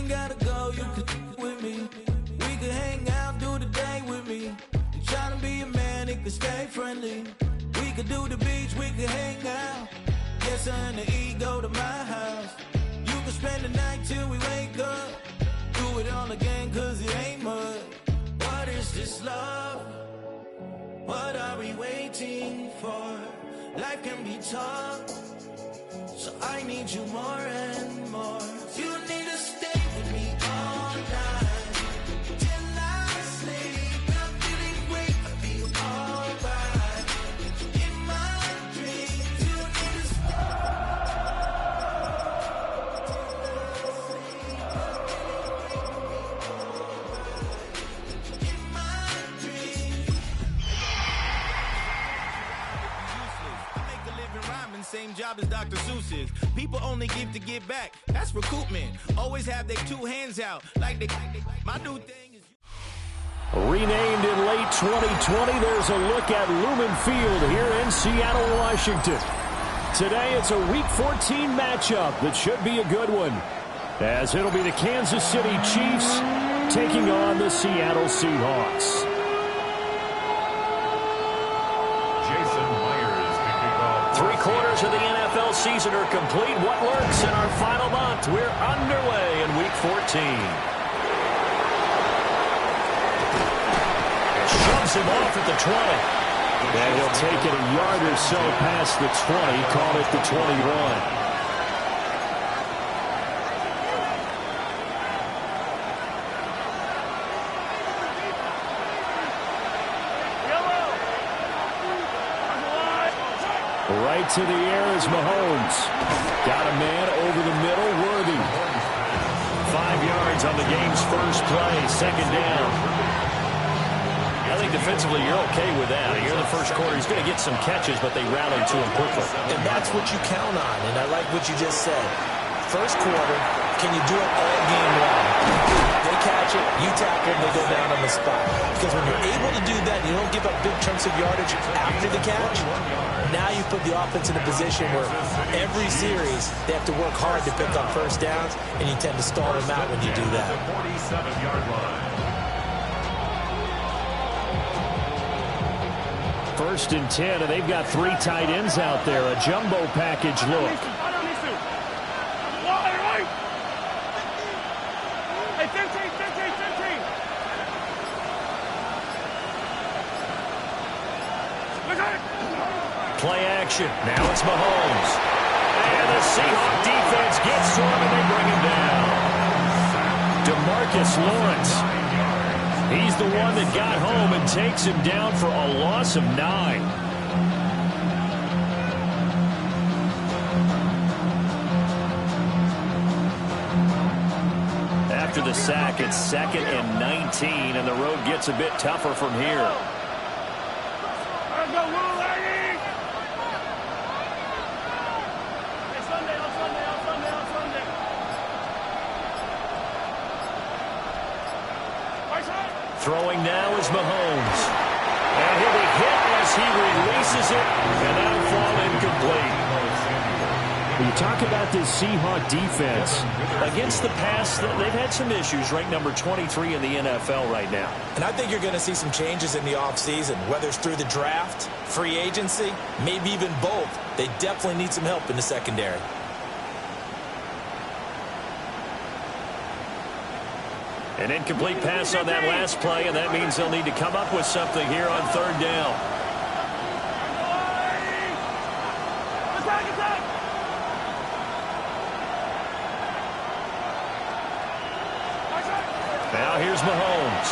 gotta go, you can with me. We can hang out, do the day with me. I'm trying to be a man, it can stay friendly. We could do the beach, we could hang out. Yes, and the ego to my house. You can spend the night till we wake up. Do it all again, cause it ain't mud. What is this love? What are we waiting for? Life can be tough, so I need you more and more. You need to stay with me all night till I sleep. I'm feeling great, I feel alright. In my dreams, you need to stay in my dreams. I make a living rhyming, same job as Dr. Seuss's. People only give to give back. That's recoupment. Always have their two hands out. Like my new thing is. Renamed in late 2020, there's a look at Lumen Field here in Seattle, Washington. Today, it's a Week 14 matchup that should be a good one, as it'll be the Kansas City Chiefs taking on the Seattle Seahawks. Three-quarters of the NFL season are complete. What lurks in our final month? We're underway in Week 14. Shoves him off at the 20. And he'll take it a yard or so past the 20. Call it the 21. Right to the air is Mahomes. Got a man over the middle, Worthy. 5 yards on the game's first play, second down. I think defensively you're okay with that. Here in the first quarter, he's going to get some catches, but they rallied to him quickly. And that's what you count on, and I like what you just said. First quarter, can you do it all game long? They catch it, you tackle, and they go down on the spot. Because when you're able to do that, you don't give up big chunks of yardage after the catch. Now you put the offense in a position where every series they have to work hard to pick up first downs, and you tend to stall them out when you do that. 47-yard line. First and 10, and they've got three tight ends out there. A jumbo package look. Play action. Now it's Mahomes. And the Seahawks defense gets to him, and they bring him down. DeMarcus Lawrence. He's the one that got home and takes him down for a loss of 9. After the sack, it's 2nd and 19, and the road gets a bit tougher from here. Throwing now is Mahomes. And he'll be hit as he releases it, and that'll fall incomplete. When you talk about this Seahawk defense, against the pass, they've had some issues, ranked number 23 in the NFL right now. And I think you're going to see some changes in the offseason, whether it's through the draft, free agency, maybe even both. They definitely need some help in the secondary. An incomplete pass on that last play, and that means they'll need to come up with something here on third down. Now here's Mahomes.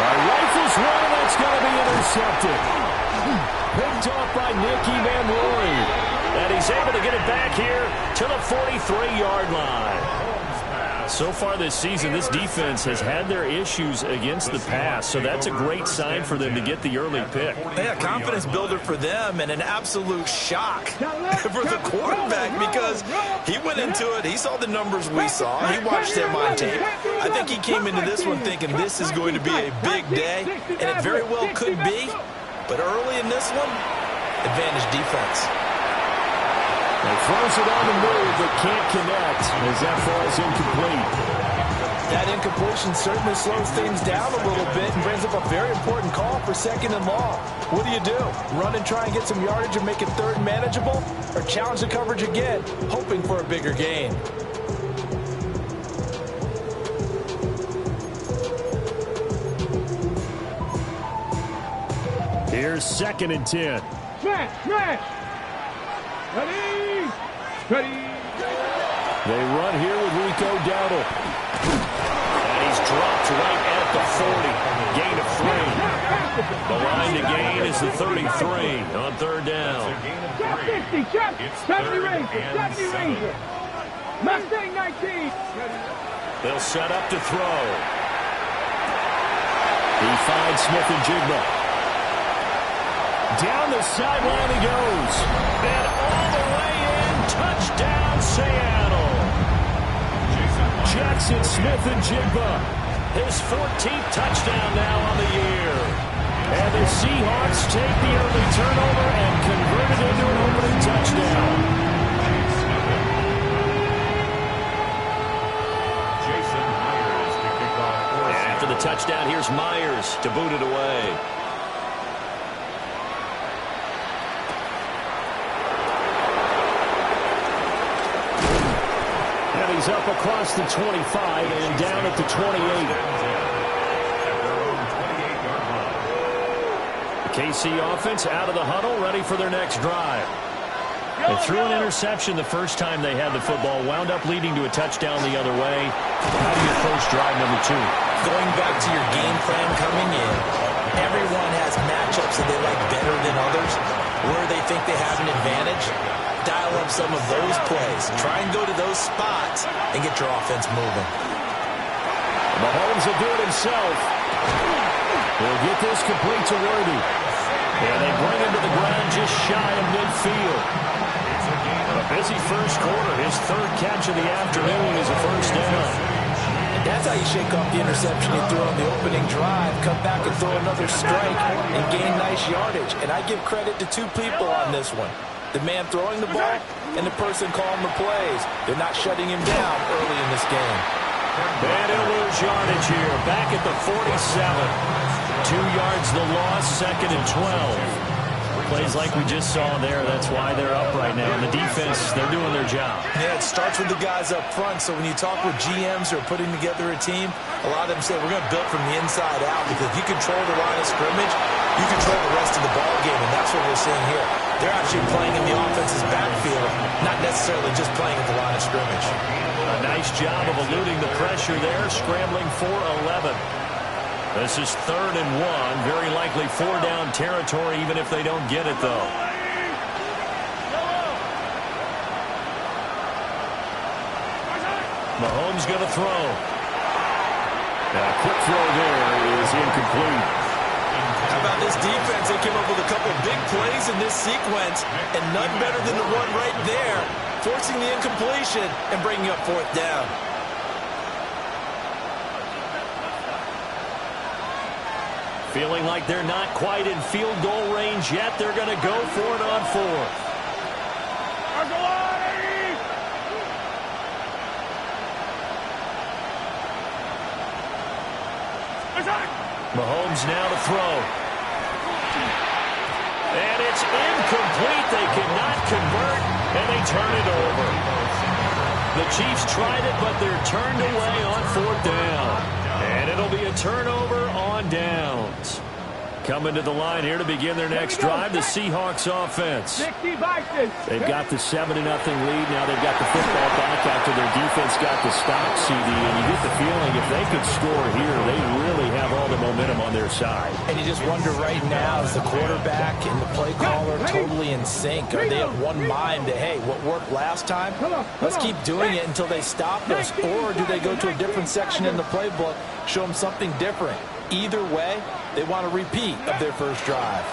Rifles one, and that's going to be intercepted. Picked off by Nicky Van Roy. And he's able to get it back here to the 43-yard line. So far this season, this defense has had their issues against the pass, so that's a great sign for them to get the early pick. Yeah, confidence builder for them and an absolute shock for the quarterback because he went into it. He saw the numbers we saw. He watched them on tape. I think he came into this one thinking this is going to be a big day, and it very well could be. But early in this one, advantage defense. He throws it on the move, but can't connect as that falls incomplete. That incompletion certainly slows things down a little bit and brings up a very important call for 2nd and long. What do? Run and try and get some yardage and make it 3rd manageable? Or challenge the coverage again, hoping for a bigger gain? Here's 2nd and 10. Smash! Ready! They run here with Rico Dowdle. And he's dropped right at the 40. Gain of 3. The line to gain is the 33 on 3rd down. Chop 50, chop 70 Ranger. Mustang 19. They'll set up to throw. He finds Smith and Jigba. Down the sideline he goes. And all the way in. Touchdown, Seattle. Jackson Smith-Njigba, his 14th touchdown now on the year. And the Seahawks take the early turnover and convert it into an opening touchdown. Jason Myers to kick off. And after the touchdown, here's Myers to boot it away. He's up across the 25 and down at the 28. The KC offense out of the huddle, ready for their next drive. They threw an interception the first time they had the football, wound up leading to a touchdown the other way. How do you approach drive number 2? Going back to your game plan coming in, everyone has matchups that they like better than others, where they think they have an advantage. Dial up some of those plays. Try and go to those spots and get your offense moving. Mahomes will do it himself. He'll get this complete to Worthy. And they bring him to the ground just shy of midfield. A busy first quarter. His 3rd catch of the afternoon is a first down. And that's how you shake off the interception you threw on the opening drive. Come back and throw another strike and gain nice yardage. And I give credit to 2 people on this one. The man throwing the ball and the person calling the plays. They're not shutting him down early in this game. And he'll lose yardage here. Back at the 47. 2 yards the loss, 2nd and 12. Plays like we just saw there. That's why they're up right now. And the defense, they're doing their job. Yeah, it starts with the guys up front. So when you talk with GMs who are putting together a team, a lot of them say we're going to build from the inside out, because if you control the line of scrimmage, you control the rest of the ball game, and that's what we're seeing here. They're actually playing in the offense's backfield, not necessarily just playing at the line of scrimmage. A nice job of eluding the pressure there, scrambling for 11. This is 3rd and 1. Very likely 4-down territory, even if they don't get it, though. Mahomes going to throw. A quick throw there is incomplete. How about this defense? They came up with a couple big plays in this sequence, and none better than the one right there, forcing the incompletion and bringing up 4th down. Feeling like they're not quite in field goal range yet. They're going to go for it on 4th. Mahomes now to throw. And it's incomplete. They cannot convert, and they turn it over. The Chiefs tried it, but they're turned away on 4th down. And it'll be a turnover on downs. Coming to the line here to begin their next drive, the Seahawks offense. They've got the 7-0 lead. Now they've got the football back after their defense got the stop, CD. And you get the feeling if they could score here, they really have all the momentum on their side. And you just wonder right now, is the quarterback and the play caller totally in sync? Are they of one mind that, hey, what worked last time, let's keep doing it until they stop us? Or do they go to a different section in the playbook, show them something different? Either way, they want a repeat of their first drive.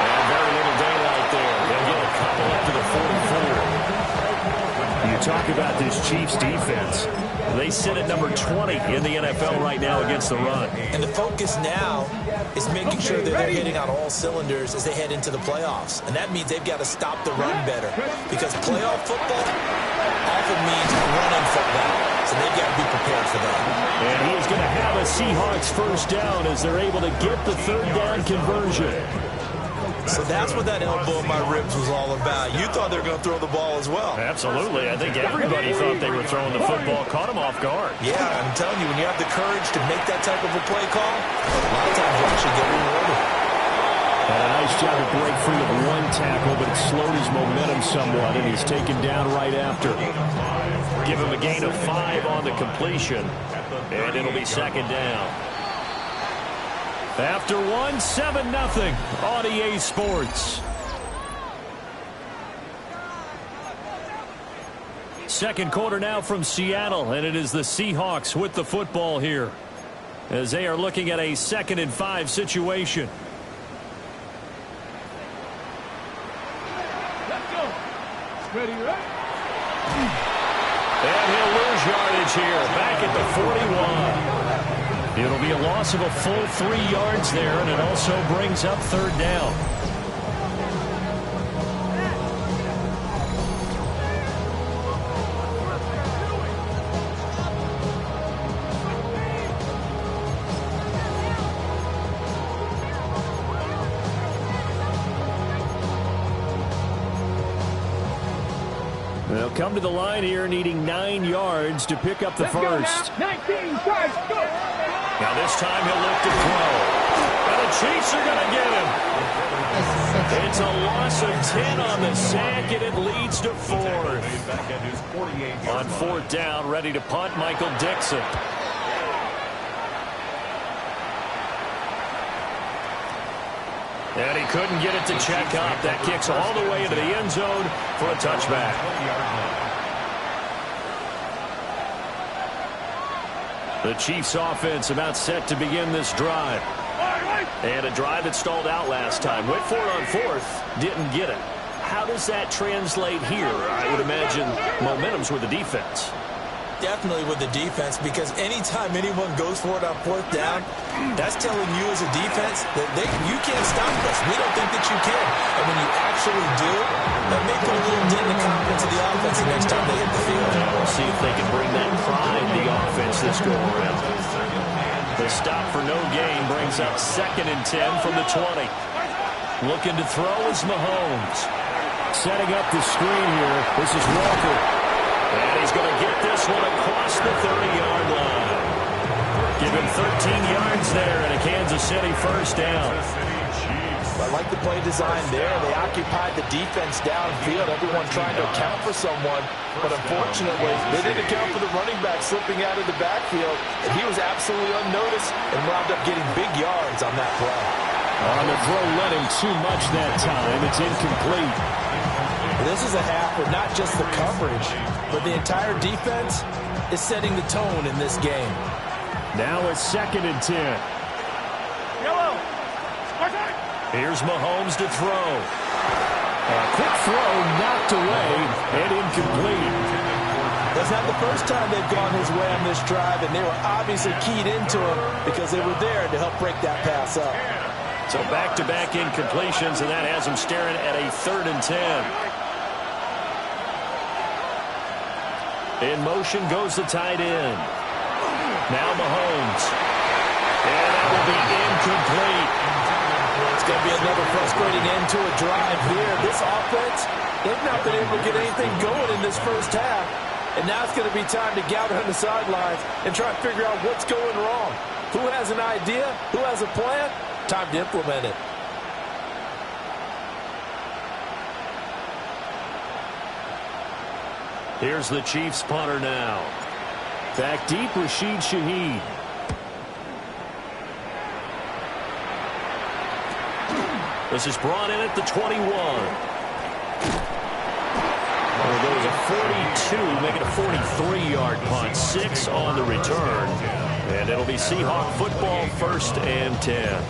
And very little daylight there. They'll get a couple up to the 44. You talk about this Chiefs defense. They sit at number 20 in the NFL right now against the run. And the focus now is making sure that they're hitting on all cylinders as they head into the playoffs. And that means they've got to stop the run better. Because playoff football often means running football. So they've got to be prepared for that. And he is going to have a Seahawks first down as they're able to get the third down conversion. So that's what that elbow in my ribs was all about. You thought they were going to throw the ball as well. Absolutely. I think everybody thought they were throwing the football. Caught him off guard. Yeah, I'm telling you, when you have the courage to make that type of a play call, a lot of times you actually get rewarded. And a nice job to break free of one tackle, but it slowed his momentum somewhat, and he's taken down right after. Give him a gain of 5 on the completion, and it'll be second down. After 7-0 on EA Sports. Second quarter now from Seattle, and it is the Seahawks with the football here as they are looking at a 2nd and 5 situation. Let's go. Ready, right? And he'll lose yardage here, back at the 41. It'll be a loss of a full 3 yards there, and it also brings up third down. They'll come to the line here needing 9 yards to pick up the first. 19 strikes, go! Now this time he'll look to throw. And the Chiefs are going to get him. It's a loss of 10 on the sack, and it leads to 4th. On 4th down, ready to punt, Michael Dixon. And he couldn't get it to check up. That kicks all the way into the end zone for a touchback. The Chiefs offense about set to begin this drive. And a drive that stalled out last time. Went for it on 4th, didn't get it. How does that translate here? I would imagine momentum's with the defense. Definitely with the defense, because anytime anyone goes for it on 4th down, that's telling you as a defense that you can't stop us. We don't think that you can. And when you actually do, that may put a little dent in the confidence of the offense the next time they hit the field. We'll see if they can bring that pride to the offense this go-around. The stop for no gain brings up 2nd and 10 from the 20. Looking to throw is Mahomes. Setting up the screen here. This is Walker. And he's going to get this one across the 30-yard line. Give him 13 yards there and a Kansas City first down. I like the play design there. They occupied the defense downfield, everyone trying to account for someone. But unfortunately, they didn't account for the running back slipping out of the backfield. And he was absolutely unnoticed and wound up getting big yards on that play. On the throw, led him too much that time. It's incomplete. This is a half where not just the coverage, but the entire defense is setting the tone in this game. Now it's 2nd and 10. Yellow. Here's Mahomes to throw. A quick throw knocked away and incomplete. That's not the first time they've gone his way on this drive, and they were obviously keyed into him because they were there to help break that pass up. So back-to-back incompletions, and that has him staring at a 3rd and 10. In motion goes the tight end. Now Mahomes. And that will be incomplete. It's going to be another frustrating end to a drive here. This offense, they've not been able to get anything going in this first half. And now it's going to be time to gather on the sidelines and try to figure out what's going wrong. Who has an idea? Who has a plan? Time to implement it. Here's the Chiefs punter now. Back deep, Rashid Shaheed. This is brought in at the 21. Well, goes a 42, make it a 43-yard punt. 6 on the return. And it'll be Seahawk football, 1st and 10.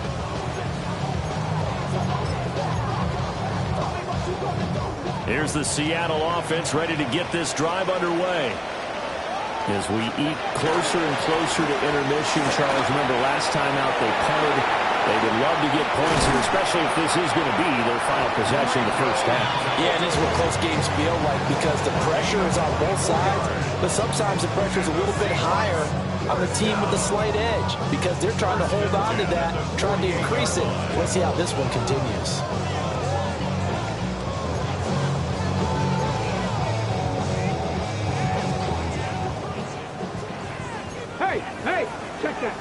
Here's the Seattle offense ready to get this drive underway. As we eat closer and closer to intermission, Charles, remember last time out they punted. They would love to get points here, especially if this is going to be their final possession the first half. Yeah, and this is what close games feel like because the pressure is on both sides, but sometimes the pressure is a little bit higher on the team with the slight edge because they're trying to hold on to that, trying to increase it. Let's see how this one continues. Hey, check that.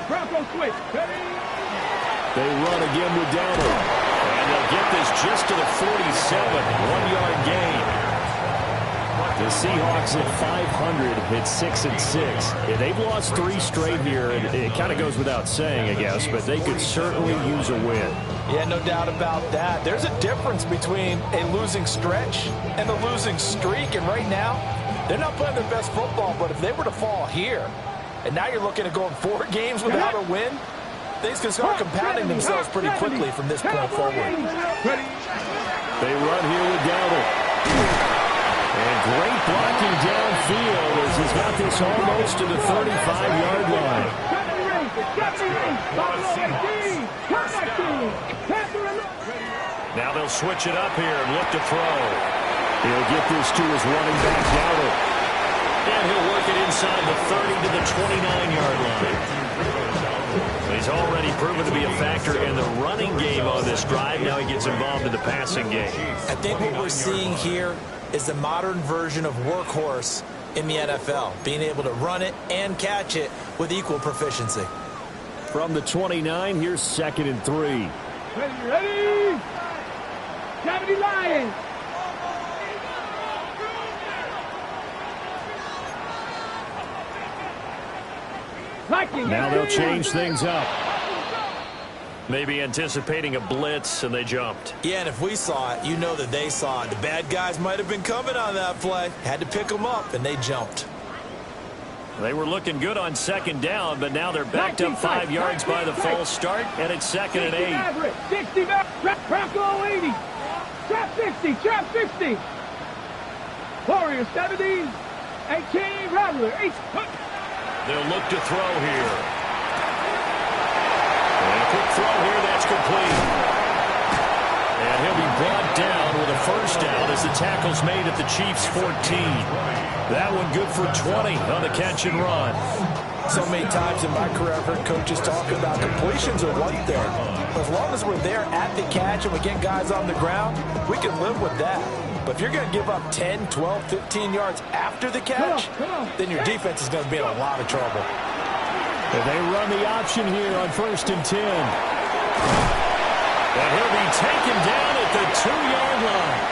Bronco switch. They run again with Dowdle. And they'll get this just to the 47, 1-yard gain. The Seahawks at 500 hit 6-6. Yeah, they've lost 3 straight here, and it kind of goes without saying, I guess, but they could certainly use a win. Yeah, no doubt about that. There's a difference between a losing stretch and a losing streak, and right now, they're not playing their best football, but if they were to fall here, and now you're looking at going 4 games without a win, things can start compounding themselves pretty quickly from this point forward. They run here with Dowdle. And great blocking downfield as he's got this almost to the 35-yard line. Now they'll switch it up here and look to throw. He'll get this to his running back, Dowdle. And he'll work it inside the 30 to the 29-yard line. He's already proven to be a factor in the running game on this drive. Now he gets involved in the passing game. I think what we're seeing here is the modern version of workhorse in the NFL, being able to run it and catch it with equal proficiency. From the 29, here's 2nd and 3. Ready? Gravity Lions. Now they'll change things up. Maybe anticipating a blitz, and they jumped. Yeah, and if we saw it, you know that they saw it. The bad guys might have been coming on that play. Had to pick them up, and they jumped. They were looking good on 2nd down, but now they're backed up 5 yards by the false start, and it's 2nd and 8. 60, Bronco 80. Trap 60, trap 50. Warrior 70, 18, Rattler 8. They'll look to throw here. And a quick throw here, that's complete. And he'll be brought down with a first down as the tackle's made at the Chiefs' 14. That one good for 20 on the catch and run. So many times in my career, I've heard coaches talk about completions are one thing. But as long as we're there at the catch and we get guys on the ground, we can live with that. But if you're going to give up 10, 12, 15 yards after the catch, then your defense is going to be in a lot of trouble. And they run the option here on 1st and 10. And he'll be taken down at the 2-yard line.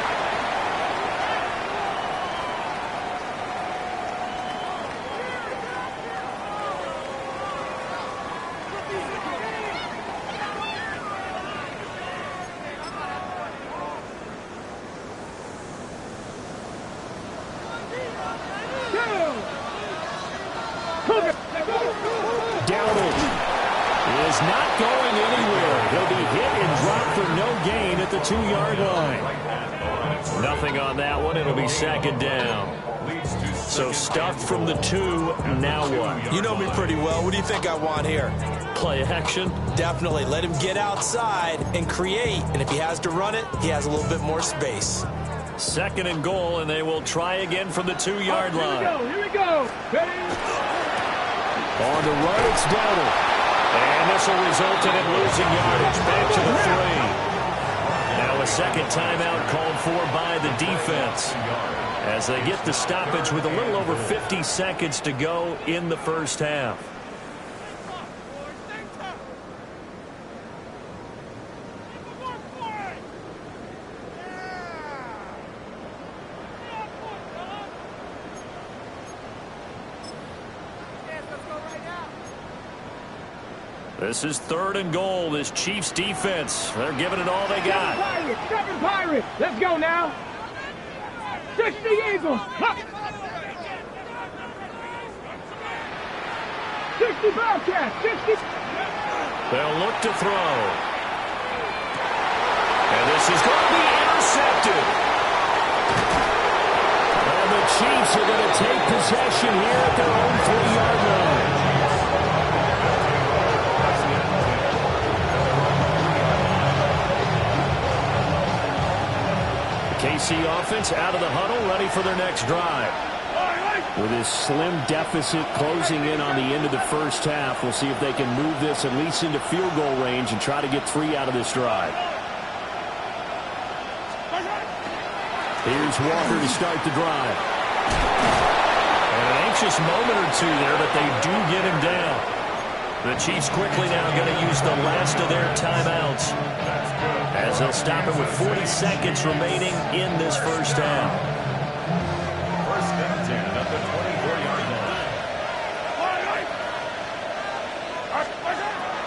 Not going anywhere. He'll be hit and dropped for no gain at the 2-yard line. Nothing on that one. It'll be 2nd down. So stuffed from the 2. Now what? You know me pretty well. What do you think I want here? Play action? Definitely. Let him get outside and create. And if he has to run it, he has a little bit more space. 2nd and goal, and they will try again from the 2-yard line. Here we go. Ready? On the run, it's Dowdle. And this will result in him losing yardage back to the 3. Now a second timeout called for by the defense as they get the stoppage with a little over 50 seconds to go in the first half. This is 3rd and goal. This Chiefs defense, they're giving it all they got. Seven Pirates. Let's go now. 60 Eagles. 60 Bearcats. 60. They'll look to throw. And this is going to be intercepted. Chiefs are going to take possession here at their own 3-yard line. KC offense out of the huddle, ready for their next drive. With this slim deficit closing in on the end of the first half, we'll see if they can move this at least into field goal range and try to get 3 out of this drive. Here's Walker to start the drive. And an anxious moment or two there, but they do get him down. The Chiefs quickly now going to use the last of their timeouts, as they'll stop it with 40 seconds remaining in this first half. First and 10 at the 24-yard line.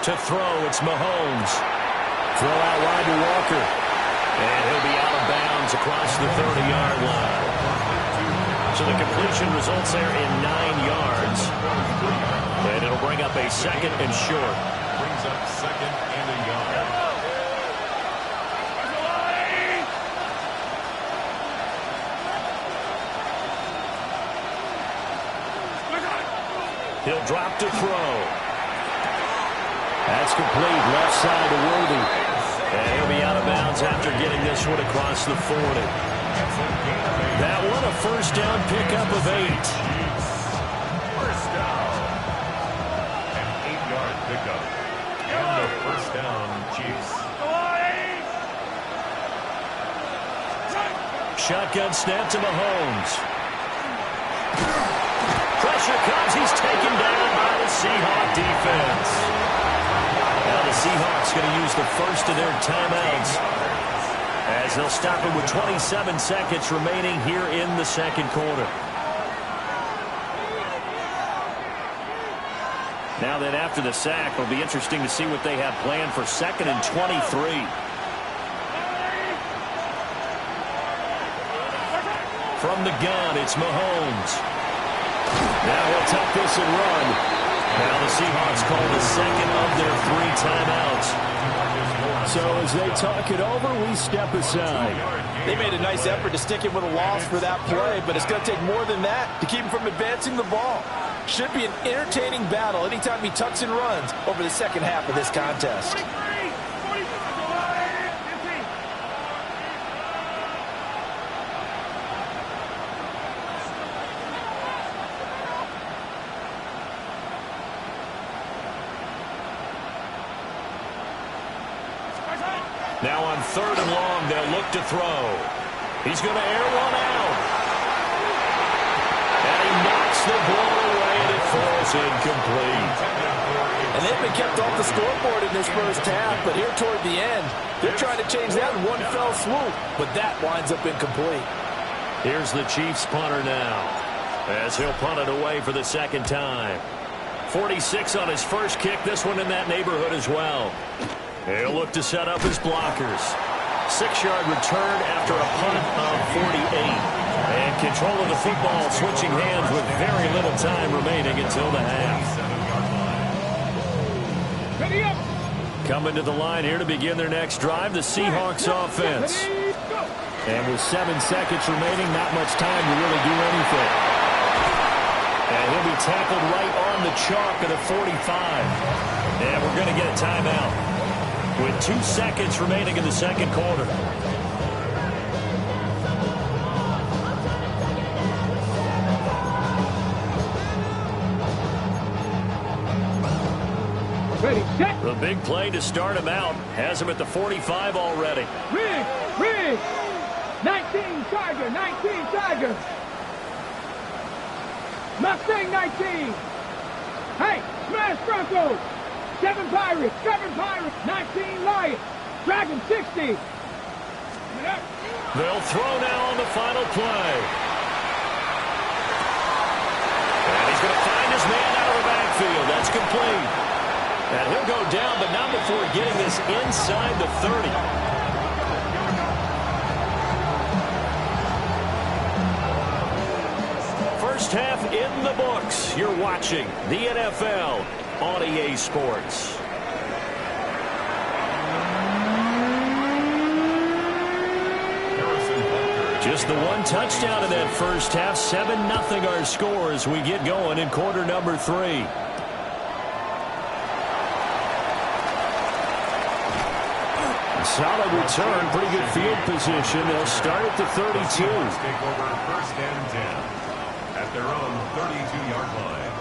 To throw, it's Mahomes. Throw out wide to Walker. And he'll be out of bounds across the 30-yard line. So the completion results there in 9 yards. And it'll bring up a second and short. Brings up second and a yard. He'll drop to throw. That's complete. Left side to Worthy. And he'll be out of bounds after getting this one across the 40. That one a first down pickup of 8. First down. An 8-yard pickup. And the first down, Chiefs. Shotgun snap to Mahomes. Pressure comes. He's taken down by the Seahawk defense. Now the Seahawks going to use the first of their timeouts, as they'll stop it with 27 seconds remaining here in the second quarter. Now that after the sack, it'll be interesting to see what they have planned for second and 23. From the gun, it's Mahomes. Now he'll tuck this and run. Now the Seahawks call the second of their 3 timeouts. So as they talk it over, we step aside. They made a nice effort to stick it with a loss for that play, but it's going to take more than that to keep him from advancing the ball. Should be an entertaining battle anytime he tucks and runs over the second half of this contest. Now on 3rd and long, they'll look to throw. He's going to air one out. And he knocks the ball away, and it falls incomplete. And they've been kept off the scoreboard in this first half, but here toward the end, they're trying to change that in one fell swoop, but that winds up incomplete. Here's the Chiefs punter now, as he'll punt it away for the second time. 46 on his first kick, this one in that neighborhood as well. He'll look to set up his blockers. 6-yard return after a punt of 48. And control of the football switching hands with very little time remaining until the half. Coming to the line here to begin their next drive, the Seahawks offense. And with 7 seconds remaining, not much time to really do anything. And he'll be tackled right on the chalk at a 45. And we're going to get a timeout with 2 seconds remaining in the second quarter. Ready, set. The big play to start him out has him at the 45 already. Rig. 19 Tiger, 19 Tiger. Mustang 19. Hey, smash Broncos. 7 Pirates, 19 Lions, Dragon 60. They'll throw now on the final play. And he's going to find his man out of the backfield. That's complete. And he'll go down, but not before getting this inside the 30. First half in the books. You're watching the NFL on EA Sports. Just the one touchdown in that first half. 7-0 our score as we get going in quarter number 3. Solid return, pretty good field position. They'll start at the 32. Take over 1st and 10 at their own 32-yard line.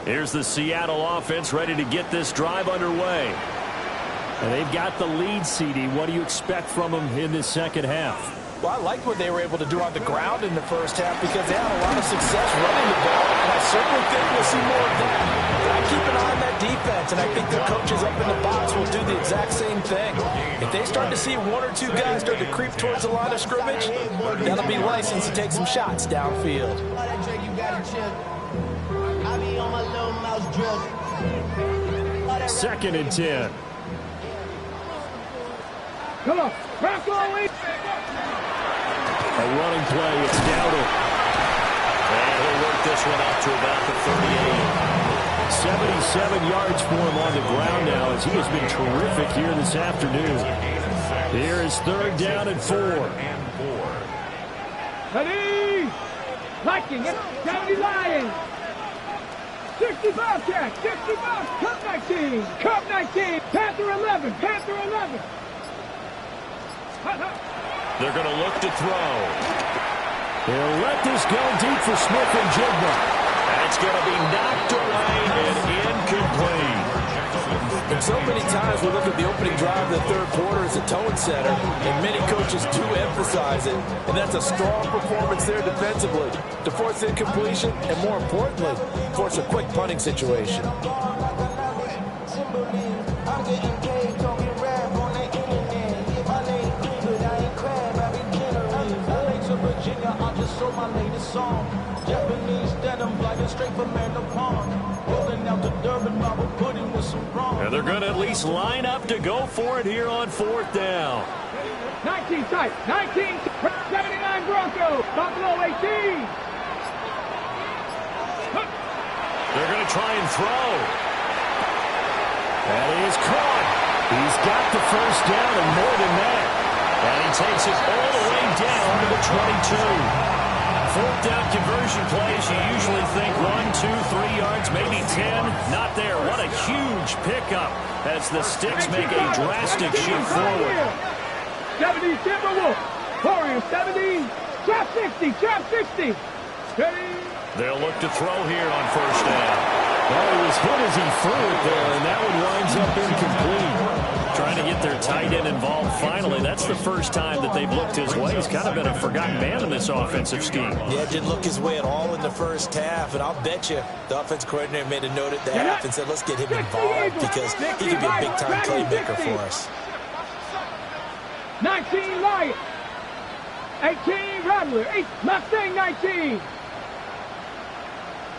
Here's the Seattle offense ready to get this drive underway. And they've got the lead, CD. What do you expect from them in this second half? Well, I liked what they were able to do on the ground in the first half because they had a lot of success running the ball, and I certainly think we'll see more of that. But I keep an eye on that defense, and I think the coaches up in the box will do the exact same thing. If they start to see one or two guys start to creep towards the line of scrimmage, that'll be license to take some shots downfield. Second and 10. Come on. Rock away. A running play. It's Dowdle. And he'll work this one out to about the 38. 77 yards for him on the ground now as he has been terrific here this afternoon. Here is 3rd down and 4. Ready. Viking. 70 Lions. 65 catch. 65. Cup 19. Cup 19. Panther 11. Panther 11. They're going to look to throw. They'll let this go deep for Smith and Jigba. And it's going to be knocked away and incomplete. And so many times we look at the opening drive of the third quarter as a tone setter, and many coaches do emphasize it. And that's a strong performance there defensively to force incompletion and, more importantly, force a quick punting situation. My latest song, Japanese denim, gliding straight from Manapon, rolling out the Durban Bible pudding with some wrong. And they're going to at least line up to go for it here on 4th down. 19 tight, 19, 79 Broncos, Buffalo 18. They're going to try and throw. And he is caught. He's got the first down and more than that. And he takes it all the way down to the 22. 4th down conversion plays, you usually think 1, 2, 3 yards, maybe 10. Not there. What a huge pickup as the Sticks make a drastic shift forward. 70 Timberwolves. Warriors 70. Trap 60. Trap 60. Ready. They'll look to throw here on 1st down. Well, he was hit as he threw it there, and that one winds up incomplete. Trying to get their tight end involved finally. That's the first time that they've looked his way. He's kind of been a forgotten man in this offensive scheme. Yeah, didn't look his way at all in the first half, and I'll bet you the offense coordinator made a note at the half and said, let's get him involved because he could be a big-time playmaker for us. 19 Lions. 18 Rattler. 8 Mustang 19.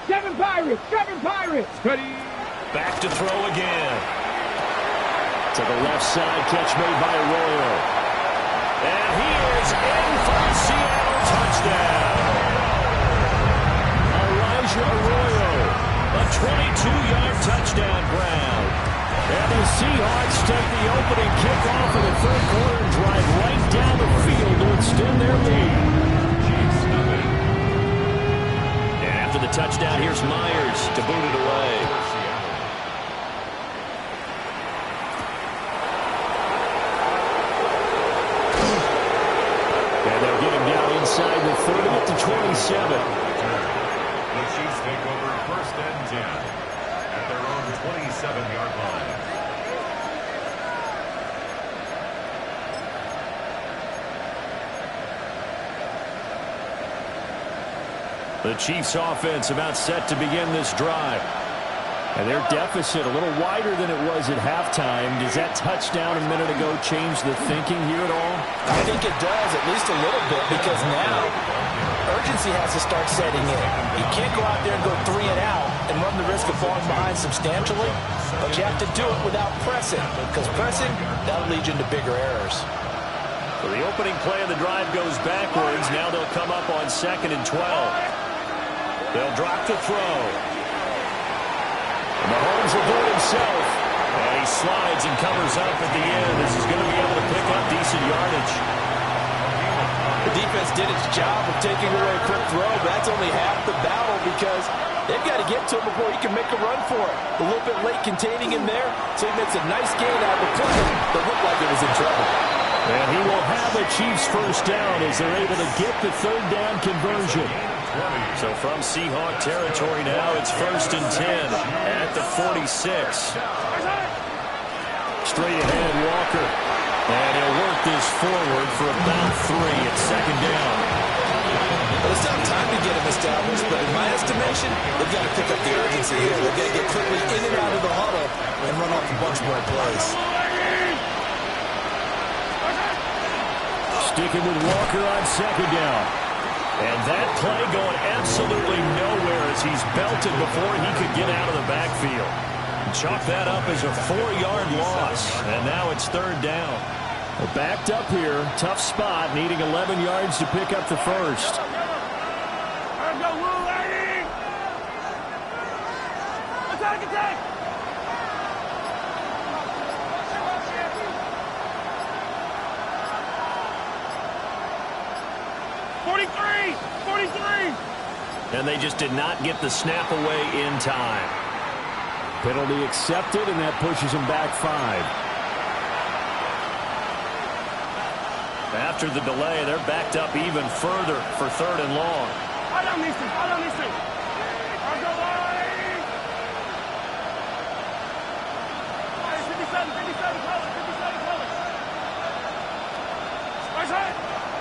7 Pirates. 7 Pirates. Ready. Back to throw again. To the left side, catch made by Arroyo. And he is in for a Seattle touchdown. Elijah Arroyo, a 22-yard touchdown ground. And the Seahawks take the opening kickoff of the third quarter and drive right down the field to extend their lead. And after the touchdown, here's Myers to boot it away. Inside the 30 at the 27. The Chiefs take over 1st and 10 at their own 27-yard line. The Chiefs offense about set to begin this drive. And their deficit a little wider than it was at halftime. Does that touchdown a minute ago change the thinking here at all? I think it does, at least a little bit, because now urgency has to start setting in. You can't go out there and go 3 and out and run the risk of falling behind substantially, but you have to do it without pressing, because pressing, that'll lead you into bigger errors. So the opening play of the drive goes backwards. Now they'll come up on 2nd and 12. They'll drop the throw. Mahomes will do it himself. And he slides and covers up at the end. This is going to be able to pick up decent yardage. The defense did its job of taking away a quick throw, but that's only half the battle because they've got to get to him before he can make a run for it. A little bit late containing him there, so he makes a nice gain out of the play, but looked like it was in trouble. And he will have a Chiefs first down as they're able to get the third down conversion. So from Seahawk territory now, it's 1st and 10 at the 46. Straight ahead, Walker. And he'll work this forward for about 3 at 2nd down. Well, it's not time to get him established, but in my estimation, they've got to pick up the urgency here. They've got to get quickly in and out of the huddle and run off a bunch more plays. Sticking with Walker on 2nd down. And that play going absolutely nowhere as he's belted before he could get out of the backfield. Chalk that up as a 4-yard loss, and now it's 3rd down. Well, backed up here, tough spot, needing 11 yards to pick up the first. Attack! 43! And they just did not get the snap away in time. Penalty accepted, and that pushes him back 5. After the delay, they're backed up even further for 3rd and long. I don't listen.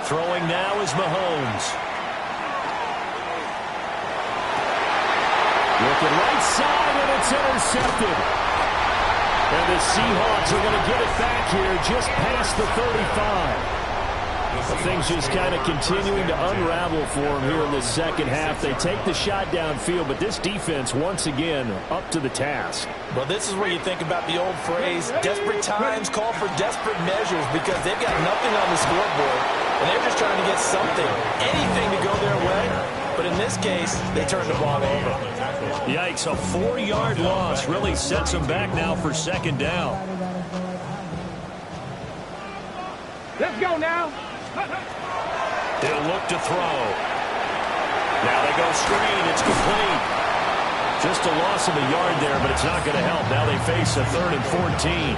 Throwing now is Mahomes. Looking right side, and it's intercepted. And the Seahawks are going to get it back here just past the 35. Well, things just kind of continuing to unravel for them here in the second half. They take the shot downfield, but this defense, once again, up to the task. Well, this is where you think about the old phrase, desperate times call for desperate measures, because they've got nothing on the scoreboard, and they're just trying to get something, anything to go their way. But in this case, they turned the ball over. Yikes, a 4-yard loss really sets them back now for 2nd down. Let's go now. They'll look to throw. Now they go screen. It's complete. Just a loss of a yard there, but it's not going to help. Now they face a 3rd and 14.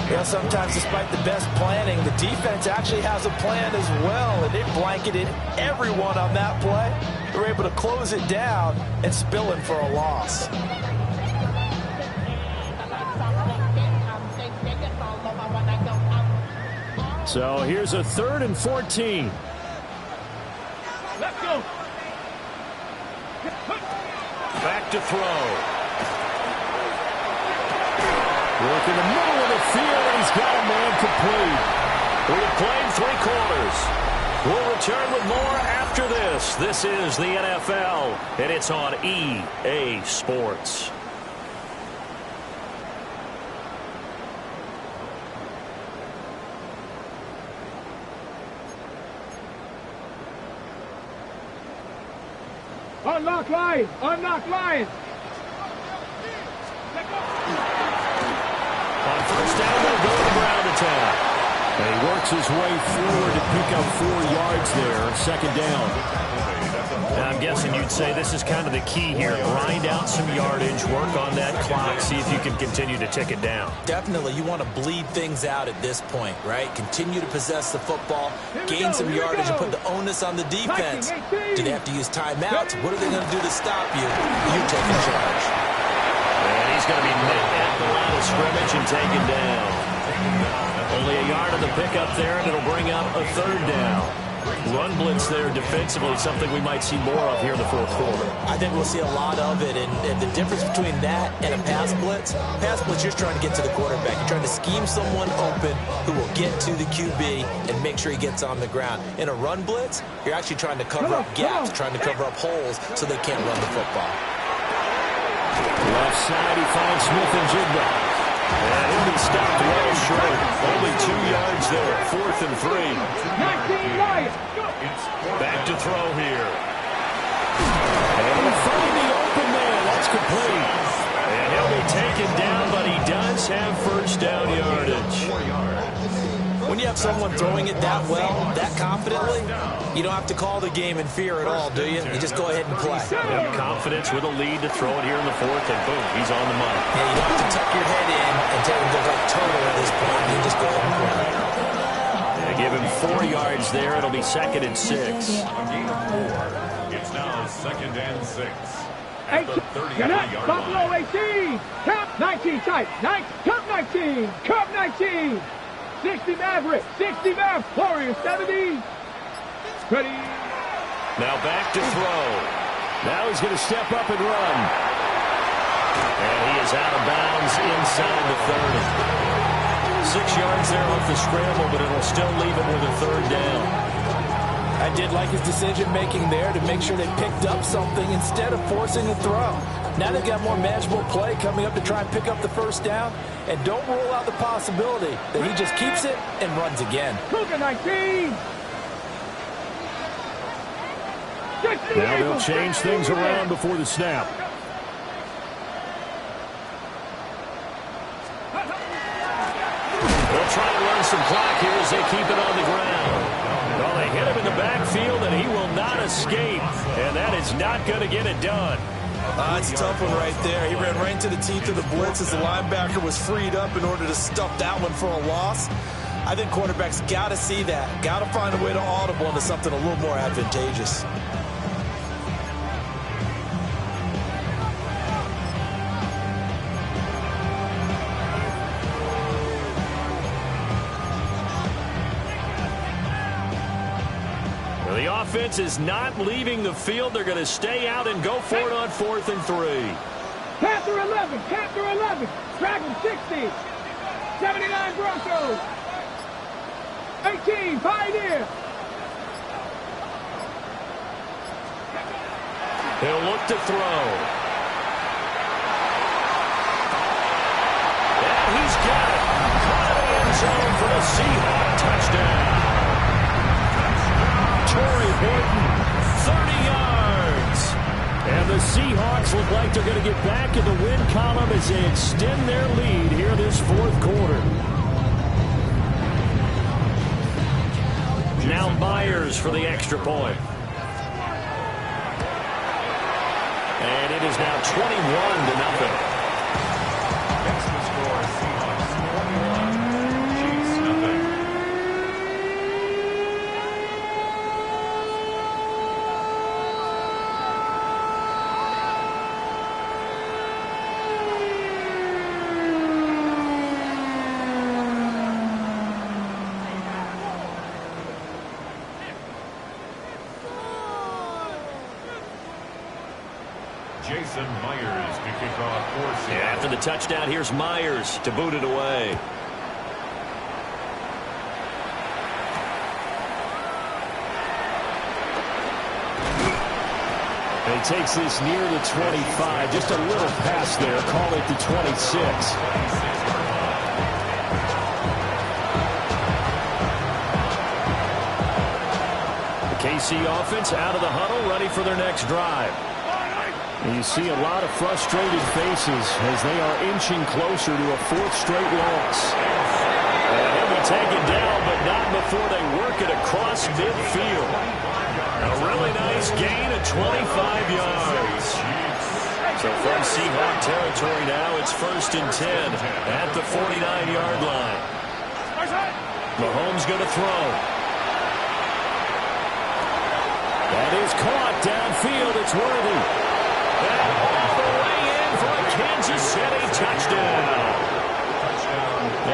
Yeah, sometimes despite the best planning, the defense actually has a plan as well, and they blanketed everyone on that play. They were able to close it down and spill in for a loss. So here's a 3rd and 14. Let's go. Back to throw. Work in the middle of the field, and he's got a man complete. We've played 3 quarters. We'll return with more after this. This is the NFL, and it's on EA Sports. Unlock Lions! Unlock Lions! On 1st down, they'll go to the ground attack. And he works his way forward to pick up 4 yards there. 2nd down. Now, I'm guessing you'd say this is kind of the key here. Grind out some yardage, work on that clock, see if you can continue to tick it down. Definitely, you want to bleed things out at this point, right? Continue to possess the football, gain some yardage, and put the onus on the defense. Do they have to use timeouts? What are they going to do to stop you? You take in charge. And he's going to be met at the line of scrimmage and taken down. Only a yard of the pickup there, and it'll bring up a 3rd down. Run blitz there defensively, something we might see more of here in the 4th quarter. I think we'll see a lot of it, and the difference between that and a pass blitz, you're trying to get to the quarterback. You're trying to scheme someone open who will get to the QB and make sure he gets on the ground. In a run blitz, you're actually trying to cover up gaps, trying to cover up holes so they can't run the football. Left side, he finds Smith and Jigba. And he'll be stopped well short. Only 2 yards there. 4th and 3. 19 Lions! Back to throw here. And he'll find the open man. That's It's complete. And he'll be taken down, but he does have first down yardage. When you have someone throwing it that well, that confidently, you don't have to call the game in fear at all, do you? You just go ahead and play. Have confidence with a lead to throw it here in the fourth, and boom, he's on the money. Yeah, you don't have to tuck your head in and tell him to look like turtle at this point. You just go ahead and play. They give him 4 yards there. It'll be 2nd and 6. It's now 2nd and 6. At the 33-yard line. Buffalo 18. Count 19 tight. Count 19. Count 19. 60 Maverick. 60 Maverick. Warriors 70. Ready. Now back to throw. Now he's going to step up and run. And he is out of bounds inside the 30. 6 yards there off the scramble, but it'll still leave him with a 3rd down. I did like his decision-making there to make sure they picked up something instead of forcing a throw. Now they've got more manageable play coming up to try and pick up the first down. And don't rule out the possibility that he just keeps it and runs again. Cougar 19. Now they'll change things around before the snap. They'll try to run some clock here as they keep it on the ground. Well, they hit him in the backfield, and he will not escape. And that is not going to get it done. That's a tough one right there. He ran right into the teeth of the blitz as the linebacker was freed up in order to stuff that one for a loss. I think quarterbacks got to see that. Got to find a way to audible into something a little more advantageous. The offense is not leaving the field. They're going to stay out and go for it on 4th and 3. Panther 11. Panther 11. Dragon 60. 79 Broncos. 18 Pioneer. He'll look to throw. And he's got it. Caught in the end zone for the Seahawks touchdown. Torrey Horton, 30 yards. And the Seahawks look like they're going to get back in the win column as they extend their lead here this 4th quarter. Now Myers for the extra point. And it is now 21-0. That's the score. Seahawks 21, Chiefs nothing. Jason Myers to kick off for Seattle. After the touchdown, here's Myers to boot it away. And he takes this near the 25. Just a little pass there. Call it the 26. The KC offense out of the huddle, ready for their next drive. And you see a lot of frustrated faces as they are inching closer to a 4th straight loss. And he'll be taken down, but not before they work it across midfield. A really nice gain of 25 yards. So from Seahawk territory now, it's 1st and 10 at the 49-yard line. Mahomes going to throw. That is caught downfield. It's Worthy. And all the way in for a Kansas City touchdown.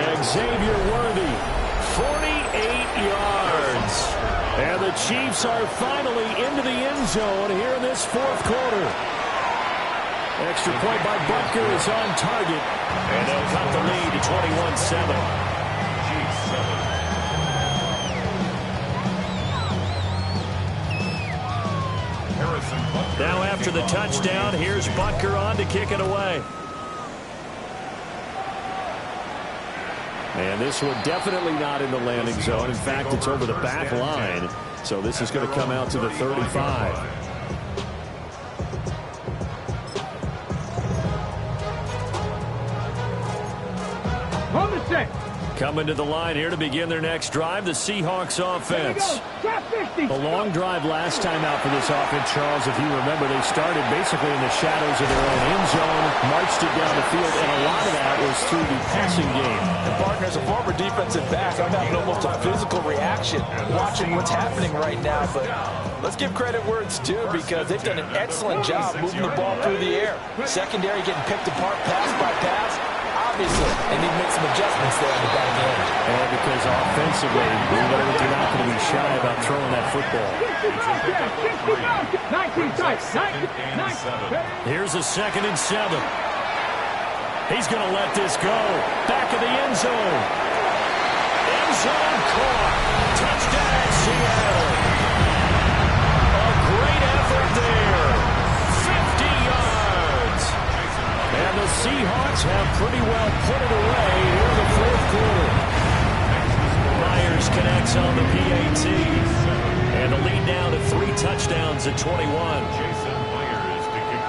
And Xavier Worthy, 48 yards. And the Chiefs are finally into the end zone here in this 4th quarter. Extra point by Butker is on target. And they'll cut the lead to 21-7. Now after the touchdown, here's Butker on to kick it away. And this one definitely not in the landing zone. In fact, it's over the back line. So this is going to come out to the 35. Coming to the line here to begin their next drive, the Seahawks offense. A long drive last time out for this offense, Charles. If you remember, they started basically in the shadows of their own end zone, marched it down the field, and a lot of that was through the passing game. And partner, as a former defensive back, I'm having almost a physical reaction watching what's happening right now. But let's give credit where it's due, because they've done an excellent job moving the ball through the air. Secondary getting picked apart pass by pass. Obviously, they need to make some adjustments there on the back end. And because offensively, we know that they're not going to be shy about throwing that football. 19 tights. Here's a 2nd and 7. He's going to let this go. Back of the end zone. End zone caught. Touchdown, Seattle. A great effort there. 50 yards. And the Seahawks have pretty well put it away here in the 4th quarter. Myers connects on the PAT. And the lead now to 3 touchdowns at 21.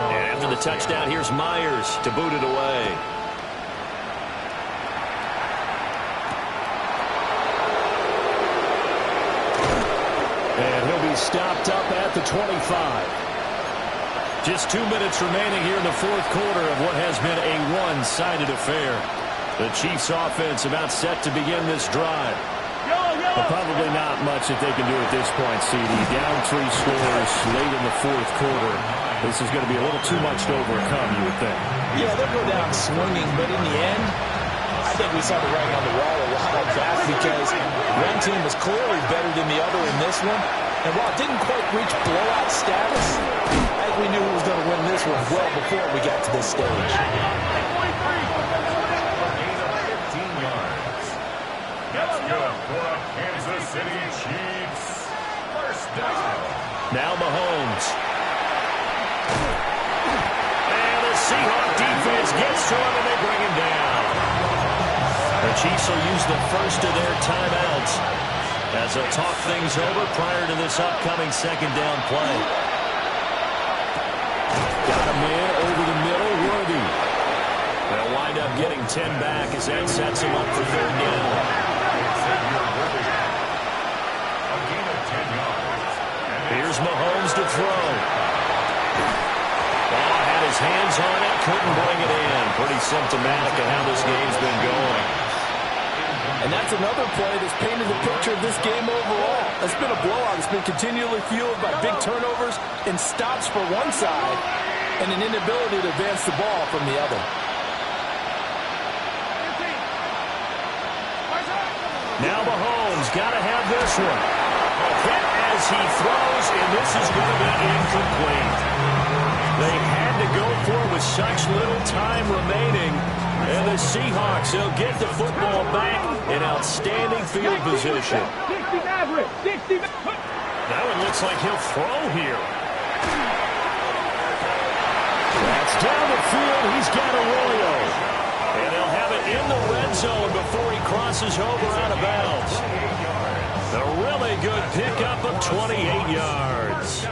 And after the touchdown, here's Myers to boot it away. And he'll be stopped up at the 25. Just 2 minutes remaining here in the 4th quarter of what has been a one-sided affair. The Chiefs offense about set to begin this drive. But probably not much that they can do at this point, CD. Down 3 scores late in the 4th quarter. This is going to be a little too much to overcome, you would think. Yeah, they'll go down swinging, but in the end, I think we saw the writing on the wall a lot of that, because one team was clearly better than the other in this one. And while it didn't quite reach blowout status, I think we knew who was going to win this one well before we got to this stage. That's good for a Kansas City Chiefs. First down. Now Mahomes. And the Seahawk defense gets to him, and they bring him down. The Chiefs will use the first of their timeouts as they'll talk things over prior to this upcoming 2nd down play. Got a man over the middle, Worthy. They'll wind up getting 10 back as that sets him up for 3rd down. Here's Mahomes to throw. Oh, had his hands on it, couldn't bring it in. Pretty symptomatic of how this game's been going. And that's another play that's painted the picture of this game overall. It's been a blowout. It's been continually fueled by big turnovers and stops for one side and an inability to advance the ball from the other. Now Mahomes got to have this one. A hit as he throws, and this is going to be incomplete. They had to go for it with such little time remaining. And the Seahawks, they'll get the football back in outstanding field position. 60 Maverick, 60 Maverick. That one looks like he'll throw here. That's down the field. He's got Arroyo. And they'll have it in the red zone before he crosses over out of bounds. A really good pickup of 28 yards.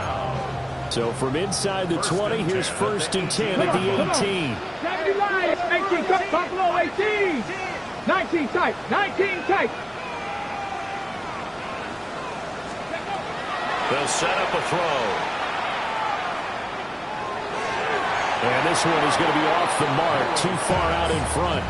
So from inside the 20, here's 1st and 10 at the 18. 70 Lions, 18 tight, Buffalo 18. 19 tight, 19 tight. They'll set up a throw. And this one is going to be off the mark, too far out in front.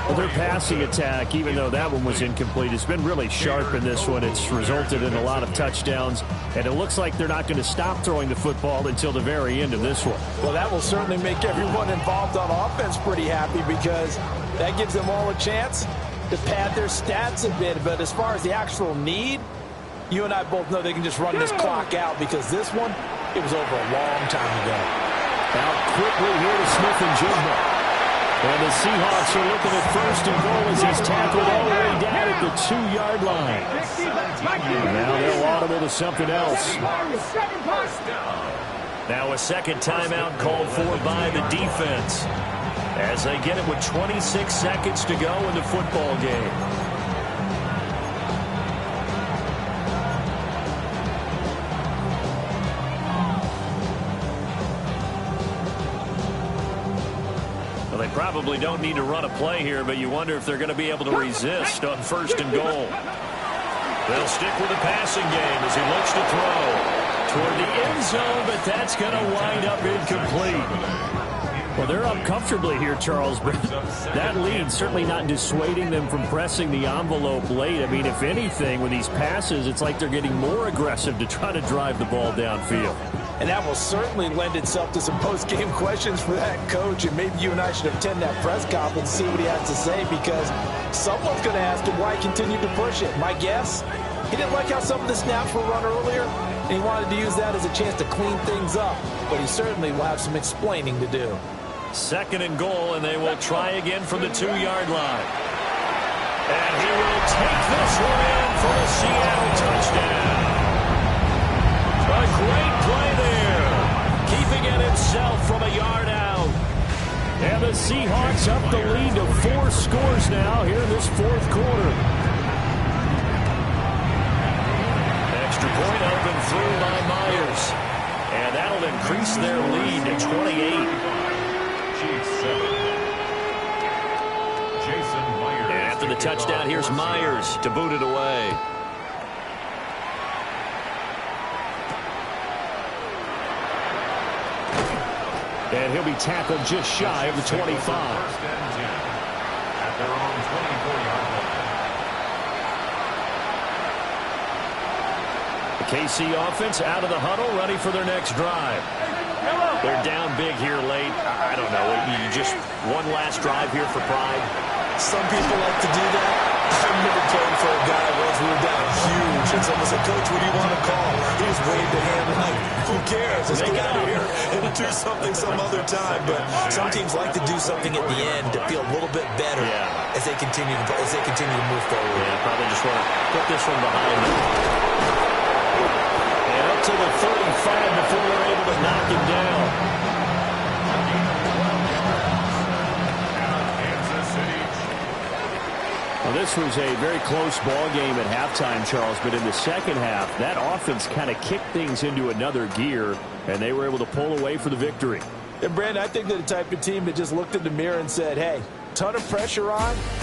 Well, their passing attack, even though that one was incomplete, has been really sharp in this one. It's resulted in a lot of touchdowns, and it looks like they're not going to stop throwing the football until the very end of this one. Well, that will certainly make everyone involved on offense pretty happy, because that gives them all a chance to pad their stats a bit. But as far as the actual need, you and I both know they can just run this clock out, because this one, it was over a long time ago. Out quickly here to Smith-Njigba. And the Seahawks are looking at 1st and goal as he's tackled all the way down at the 2-yard line. Now they'll audible to something else. Now a 2nd timeout called for by the defense as they get it with 26 seconds to go in the football game. probably don't need to run a play here, but you wonder if they're going to be able to resist on 1st and goal. They'll stick with the passing game as he looks to throw toward the end zone, but that's going to wind up incomplete. Well, they're up comfortably here, Charles, but that lead certainly not dissuading them from pressing the envelope late. I mean, if anything, with these passes, it's like they're getting more aggressive to try to drive the ball downfield. And that will certainly lend itself to some post-game questions for that coach, and maybe you and I should attend that press conference and see what he has to say, because someone's going to ask him why he continued to push it. My guess, he didn't like how some of the snaps were run earlier, and he wanted to use that as a chance to clean things up, but he certainly will have some explaining to do. 2nd and goal, and they will try again from the 2-yard line. And he will take this one in for the Seattle touchdown. A great play there, keeping it himself from a yard out. And the Seahawks up the lead to 4 scores now here in this 4th quarter. Extra point up and through by Myers. And that'll increase their lead to 28. And after the touchdown, here's Myers to boot it away. And he'll be tackled just shy of the 25. At their own 24-yard line. The KC offense out of the huddle, ready for their next drive. They're down big here late. I don't know. You just one last drive here for pride. Some people like to do that. I remember playing for a guy once. We were down huge, and someone said, "Coach, what do you want to call?" He just waved a hand like, "Who cares? Let's get out of here and do something some other time." But some teams like to do something at the end to feel a little bit better as they continue to move forward. Yeah, probably just want to put this one behind them. And up to the 35 before they're able to knock him down. Well, this was a very close ball game at halftime, Charles, but in the second half, that offense kind of kicked things into another gear, and they were able to pull away for the victory. And, Brandon, I think they're the type of team that just looked in the mirror and said, hey, ton of pressure on,